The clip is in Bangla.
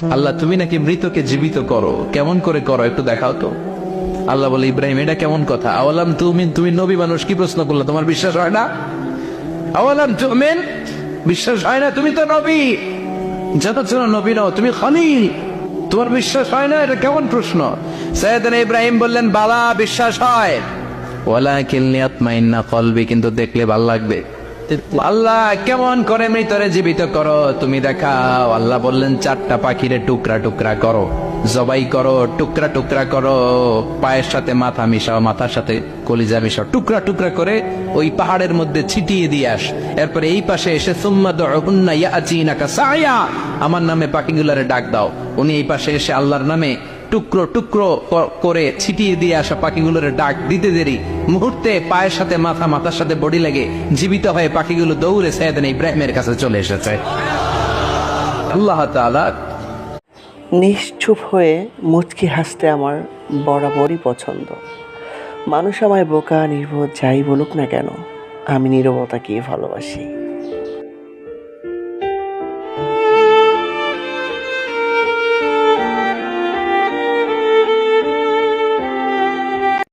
আল্লাহ তুমি নাকি মৃতকে জীবিত করো, কেমন করে করো একটু দেখাও তো। আল্লাহ বলে, ইব্রাহিম এটা কেমন কথা? আওয়ালাম তুমিন, তুমি নবী মানুষ কি প্রশ্ন করলে, তোমার বিশ্বাস হয় না? আওয়ালাম তুমিন, বিশ্বাস হয় না? তুমি তো নবী, যত নবী নও, তুমি খলিল, তোমার বিশ্বাস হয় না? এটা কেমন প্রশ্ন? সাইয়েদনা ইব্রাহিম বললেন, বালা বিশ্বাস হয়, ওয়ালাকিন লিয়াতমাইন্না কলবি, কিন্তু দেখলে ভালো লাগবে। আল্লাহ কেমন করে মৃতরে জীবিত করো তুমি দেখাও। আল্লাহ বললেন, 4টা পাখিরে টুকরা টুকরা করো, জবাই করো, টুকরা টুকরা করো, পায়ের সাথে মাথা মিশাও, মাথার সাথে কলিজা মিশাও, টুকরা টুকরা করে ওই পাহাড়ের মধ্যে ছিটিয়ে দিয়ে আস। এরপরে এই পাশে এসে সুম্মা দুউহুন্না ইয়াতিনাকা সায়া, আমার নামে পাখিগুলারে ডাক দাও। উনি এই পাশে এসে আল্লাহর নামে টুকরো টুকরো করে ছিটিয়ে দিয়ে আসা পাখিগুলোর ডাক দিতে দেরি, মুহূর্তে পায়ের সাথে মাথা, মাথার সাথে বডি লেগে জীবিত হয়ে পাখিগুলো দৌড়ে সাইয়েদনা ইব্রাহিমের কাছে চলে এসেছে। আল্লাহ তাআলা নিশ্চুপ হয়ে মুচকি হাসতে আমার বরাবরই পছন্দ। মানুষ আমায় বোকা, নির্বোধ যাই বলুক না কেন, আমি নীরবতাকেই ভালোবাসি।